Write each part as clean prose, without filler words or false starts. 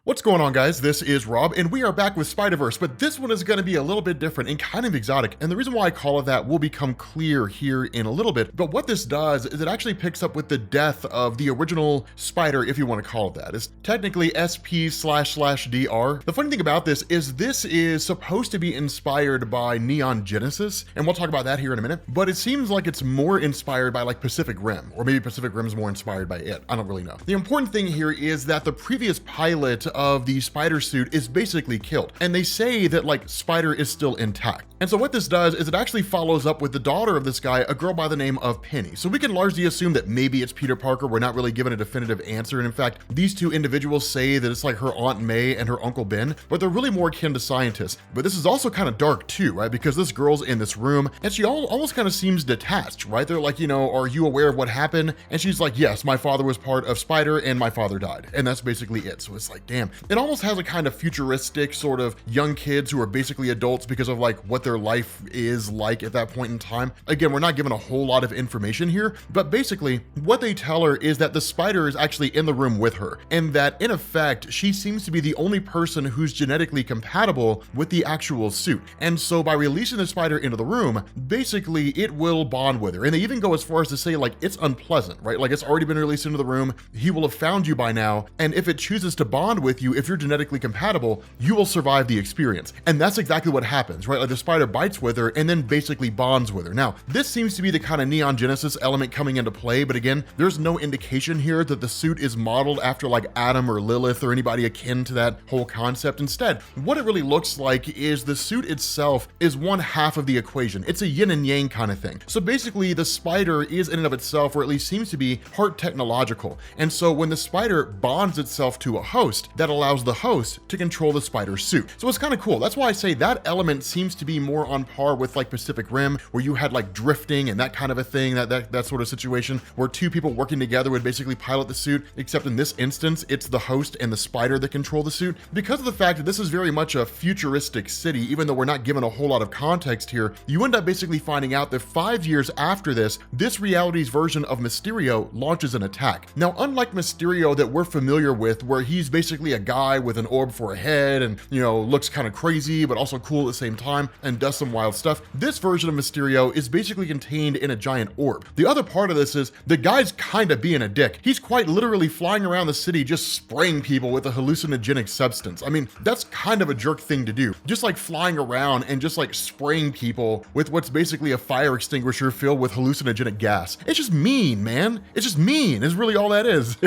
What's going on, guys? This is Rob, and we are back with Spiderverse, but this one is going to be a little bit different and kind of exotic, and the reason why I call it that will become clear here in a little bit. But what this does is it actually picks up with the death of the original Spider, if you want to call it that. It's technically SP//DR. The funny thing about this is supposed to be inspired by Neon Genesis, and we'll talk about that here in a minute, but it seems like it's more inspired by like Pacific Rim, or maybe Pacific Rim's more inspired by it. I don't really know. The important thing here is that the previous pilot of the Spider suit is basically killed, and they say that like Spider is still intact. And so what this does is it actually follows up with the daughter of this guy, a girl by the name of Peni. So we can largely assume that maybe it's Peter Parker. We're not really given a definitive answer, and in fact these two individuals say that it's like her Aunt May and her Uncle Ben, but they're really more akin to scientists. But this is also kind of dark too, right? Because this girl's in this room and she almost kind of seems detached, right? They're like, you know, are you aware of what happened? And she's like, yes, my father was part of Spider and my father died, and that's basically it. So it's like, damn. It almost has a kind of futuristic sort of young kids who are basically adults because of like what their life is like at that point in time. Again, we're not given a whole lot of information here, but basically what they tell her is that the Spider is actually in the room with her, and that in effect, she seems to be the only person who's genetically compatible with the actual suit. And so by releasing the Spider into the room, basically it will bond with her. And they even go as far as to say like it's unpleasant, right? Like it's already been released into the room. He will have found you by now. And if it chooses to bond with you, if you're genetically compatible, you will survive the experience. And that's exactly what happens, right? Like the Spider bites with her and then basically bonds with her. Now, this seems to be the kind of Neon Genesis element coming into play, but again, there's no indication here that the suit is modeled after like Adam or Lilith or anybody akin to that whole concept. Instead, what it really looks like is the suit itself is one half of the equation. It's a yin and yang kind of thing. So basically, the Spider is in and of itself, or at least seems to be, part technological. And so when the Spider bonds itself to a host, that allows the host to control the Spider suit. So it's kind of cool. That's why I say that element seems to be more on par with like Pacific Rim, where you had like drifting and that kind of a thing, that sort of situation where two people working together would basically pilot the suit, except in this instance, it's the host and the Spider that control the suit. Because of the fact that this is very much a futuristic city, even though we're not given a whole lot of context here, you end up basically finding out that 5 years after this reality's version of Mysterio launches an attack. Now, unlike Mysterio that we're familiar with, where he's basically a guy with an orb for a head and, you know, looks kind of crazy, but also cool at the same time and does some wild stuff, this version of Mysterio is basically contained in a giant orb. The other part of this is the guy's kind of being a dick. He's quite literally flying around the city just spraying people with a hallucinogenic substance. I mean, that's kind of a jerk thing to do. Just like flying around and just like spraying people with what's basically a fire extinguisher filled with hallucinogenic gas. It's just mean, man. It's just mean is really all that is.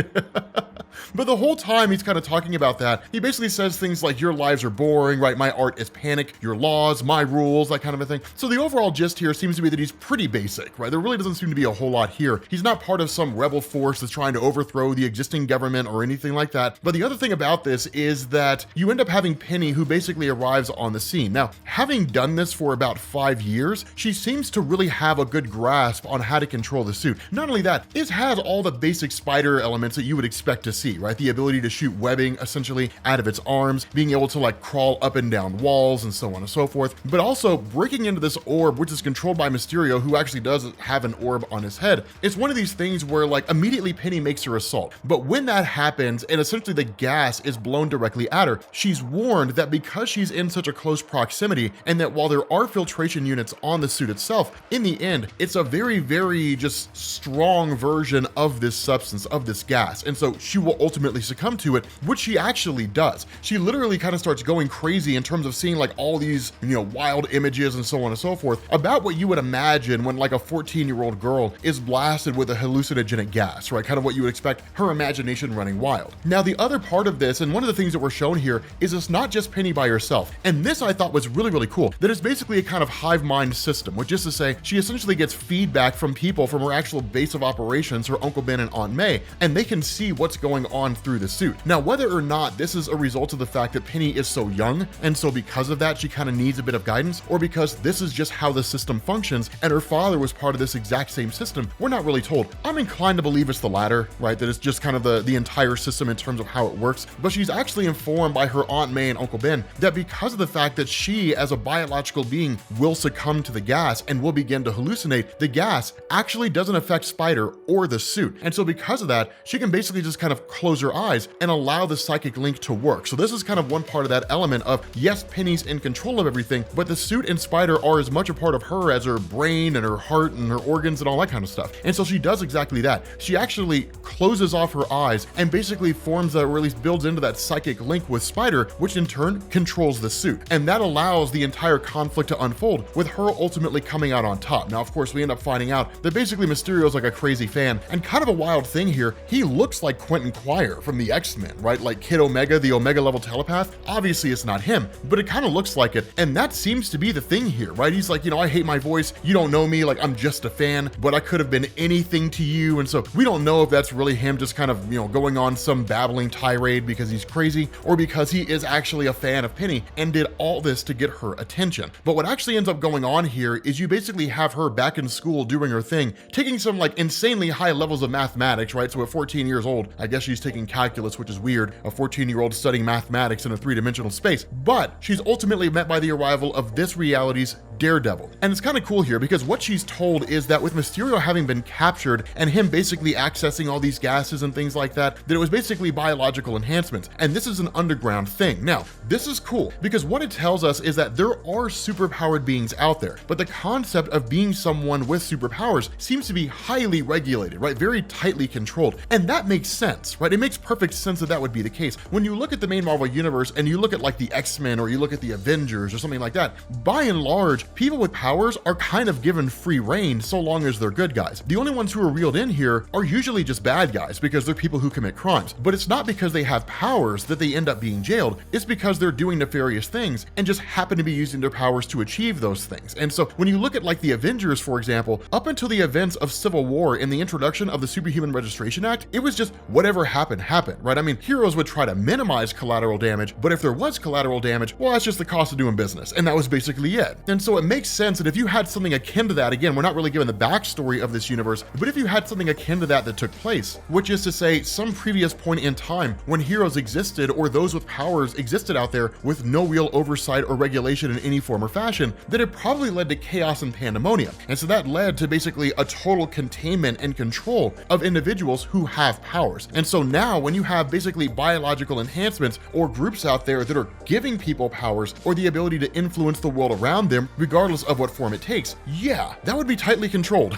But the whole time he's kind of talking about that, he basically says things like, your lives are boring, right? My art is panic, your laws, my rules, that kind of a thing. So the overall gist here seems to be that he's pretty basic, right? There really doesn't seem to be a whole lot here. He's not part of some rebel force that's trying to overthrow the existing government or anything like that. But the other thing about this is that you end up having Peni, who basically arrives on the scene. Now, having done this for about 5 years, she seems to really have a good grasp on how to control the suit. Not only that, it has all the basic Spider elements that you would expect to see, right? The ability to shoot webbing essentially out of its arms, being able to like crawl up and down walls and so on and so forth, but also breaking into this orb, which is controlled by Mysterio, who actually does have an orb on his head. It's one of these things where like immediately Peni makes her assault, but when that happens and essentially the gas is blown directly at her, she's warned that because she's in such a close proximity, and that while there are filtration units on the suit itself, in the end, it's a very, very just strong version of this substance, of this gas. And so she will ultimately succumb to it, which she actually does. She literally kind of starts going crazy in terms of seeing like all these, you know, wild images and so on and so forth about what you would imagine when like a 14-year-old girl is blasted with a hallucinogenic gas, right? Kind of what you would expect, her imagination running wild. Now, the other part of this, and one of the things that we're shown here, is it's not just Peni by herself. And this I thought was really, really cool, that it's basically a kind of hive mind system, which is to say she essentially gets feedback from people from her actual base of operations, her Uncle Ben and Aunt May, and they can see what's going on through the suit. Now, whether or not this is a result of the fact that Peni is so young, and so because of that, she kind of needs a bit of guidance, or because this is just how the system functions, and her father was part of this exact same system, we're not really told. I'm inclined to believe it's the latter, right? That it's just kind of the entire system in terms of how it works, but she's actually informed by her Aunt May and Uncle Ben that because of the fact that she, as a biological being, will succumb to the gas and will begin to hallucinate, the gas actually doesn't affect Spider or the suit. And so because of that, she can basically just kind of close her eyes and allow the psychic link to work. So this is kind of one part of that element of, yes, Peni's in control of everything, but the suit and Spider are as much a part of her as her brain and her heart and her organs and all that kind of stuff. And so she does exactly that. She actually closes off her eyes and basically forms that, or at least builds into that psychic link with Spider, which in turn controls the suit. And that allows the entire conflict to unfold, with her ultimately coming out on top. Now, of course, we end up finding out that basically Mysterio's like a crazy fan, and kind of a wild thing here, he looks like Quentin Quire from the X-Men, right? Like Kid Omega, the Omega level telepath. Obviously it's not him, but it kind of looks like it. And that seems to be the thing here, right? He's like, you know, I hate my voice. You don't know me. Like, I'm just a fan, but I could have been anything to you. And so we don't know if that's really him just kind of, you know, going on some babbling tirade because he's crazy, or because he is actually a fan of Peni and did all this to get her attention. But what actually ends up going on here is you basically have her back in school doing her thing, taking some like insanely high levels of mathematics, right? So at 14 years old, I guess she's taking calculus, which is weird, a 14-year-old studying mathematics in a three-dimensional space. But she's ultimately met by the arrival of this reality's Daredevil. And it's kind of cool here because what she's told is that with Mysterio having been captured and him basically accessing all these gases and things like that, that it was basically biological enhancements. And this is an underground thing. Now, this is cool because what it tells us is that there are superpowered beings out there, but the concept of being someone with superpowers seems to be highly regulated, right? Very tightly controlled. And that makes sense, right? It makes perfect sense that that would be the case. When you look at the main Marvel universe and you look at like the X-Men or you look at the Avengers or something like that, by and large, people with powers are kind of given free reign so long as they're good guys. The only ones who are reeled in here are usually just bad guys because they're people who commit crimes. But it's not because they have powers that they end up being jailed. It's because they're doing nefarious things and just happen to be using their powers to achieve those things. And so when you look at like the Avengers, for example, up until the events of Civil War and the introduction of the Superhuman Registration Act, it was just whatever happened, right? I mean, heroes would try to minimize collateral damage, but if there was collateral damage, well, that's just the cost of doing business. And that was basically it. And so it makes sense that if you had something akin to that, again, we're not really given the backstory of this universe, but if you had something akin to that took place, which is to say some previous point in time when heroes existed or those with powers existed out there with no real oversight or regulation in any form or fashion, then it probably led to chaos and pandemonium. And so that led to basically a total containment and control of individuals who have powers. And so now when you have basically biological enhancements or groups out there that are giving people powers or the ability to influence the world around them, regardless of what form it takes, yeah, that would be tightly controlled.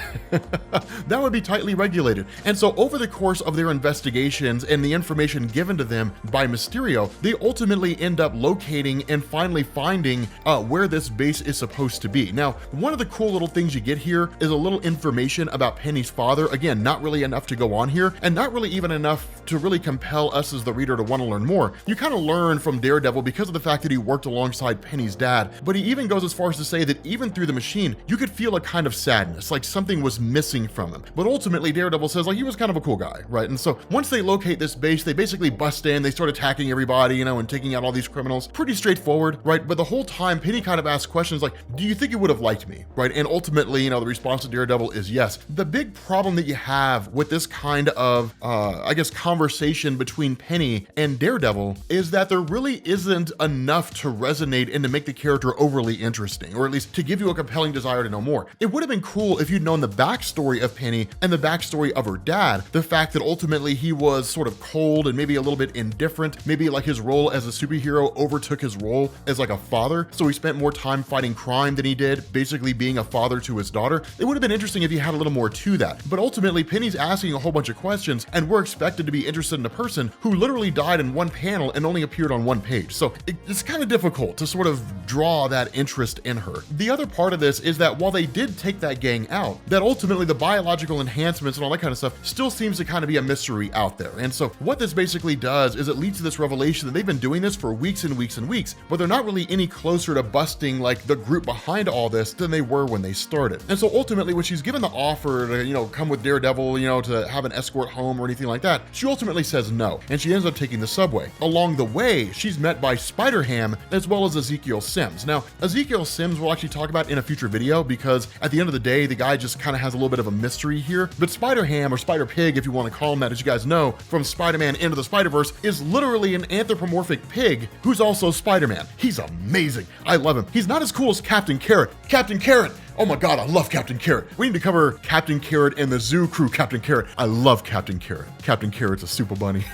That would be tightly regulated. And so over the course of their investigations and the information given to them by Mysterio, they ultimately end up locating and finally finding where this base is supposed to be. Now, one of the cool little things you get here is a little information about Peni's father. Again, not really enough to go on here, and not really even enough to really compel us as the reader to want to learn more. You kind of learn from Daredevil because of the fact that he worked alongside Peni's dad, but he even goes as far as to say that even through the machine, you could feel a kind of sadness, like something was missing from him. But ultimately, Daredevil says like he was kind of a cool guy, right? And so once they locate this base, they basically bust in, they start attacking everybody, you know, and taking out all these criminals. Pretty straightforward, right? But the whole time, Peni kind of asks questions like, do you think you would have liked me, right? And ultimately, you know, the response to Daredevil is yes. The big problem that you have with this kind of, I guess, conversation between Peni and Daredevil is that there really isn't enough to resonate and to make the character overly interesting, or at least to give you a compelling desire to know more. It would have been cool if you'd known the backstory of Peni and the backstory of her dad, the fact that ultimately he was sort of cold and maybe a little bit indifferent, maybe like his role as a superhero overtook his role as like a father, so he spent more time fighting crime than he did basically being a father to his daughter. It would have been interesting if you had a little more to that, but ultimately Penny's asking a whole bunch of questions and we're expected to be interested in a person who literally died in one panel and only appeared on one page, so it's kind of difficult to sort of draw that interest in her. The other part of this is that while they did take that gang out, that ultimately the biological enhancements and all that kind of stuff still seems to kind of be a mystery out there. And so what this basically does is it leads to this revelation that they've been doing this for weeks and weeks and weeks, but they're not really any closer to busting like the group behind all this than they were when they started. And so ultimately when she's given the offer to, you know, come with Daredevil, you know, to have an escort home or anything like that, she ultimately says no, and she ends up taking the subway. Along the way, she's met by Spider-Ham as well as Ezekiel Sims. Now, Ezekiel Sims we'll actually talk about in a future video because at the end of the day, the guy just kind of has a little bit of a mystery here, but Spider-Ham, or Spider-Pig if you want to call him that, as you guys know from Spider-Man Into the Spider-Verse, is literally an anthropomorphic pig who's also Spider-Man. He's amazing. I love him. He's not as cool as Captain Carrot. Captain Carrot! Oh my god, I love Captain Carrot. We need to cover Captain Carrot and the Zoo Crew Captain Carrot. I love Captain Carrot. Captain Carrot's a super bunny.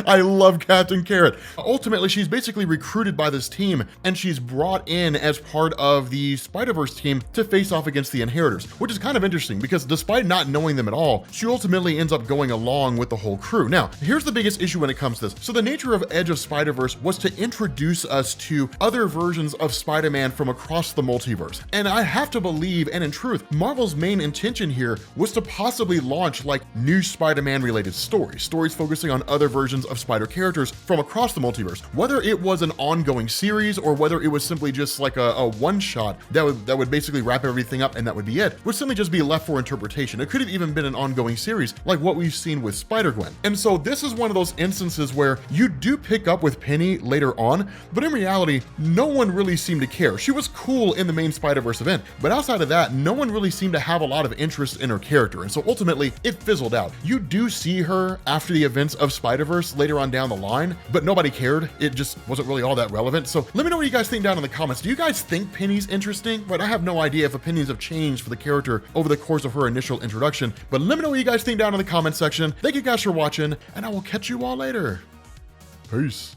I love Captain Carrot. Ultimately, she's basically recruited by this team, and she's brought in as part of the Spider-Verse team to face off against the Inheritors, which is kind of interesting because despite not knowing them at all, she ultimately ends up going along with the whole crew. Now, here's the biggest issue when it comes to this. So the nature of Edge of Spider-Verse was to introduce us to other versions of Spider-Man from across the multiverse. And I have to believe, and in truth, Marvel's main intention here was to possibly launch like new Spider-Man related stories focusing on other versions of Spider characters from across the multiverse. Whether it was an ongoing series or whether it was simply just like a one-shot that would basically wrap everything up and that would be it, would simply just be left for interpretation. It could have even been an ongoing series like what we've seen with Spider-Gwen. And so this is one of those instances where you do pick up with Peni later on, but in reality, no one really seemed to care. She was cool in the main Spider-Verse event, but outside of that, no one really seemed to have a lot of interest in her character. And so ultimately, it fizzled out. You do see her after the events of Spider-Verse later on down the line, but nobody cared. It just wasn't really all that relevant. So let me know what you guys think down in the comments. Do you guys think Peni's interesting? But I have no idea if opinions have changed for the character over the course of her initial introduction, but let me know what you guys think down in the comment section. Thank you guys for watching, and I will catch you all later. Peace.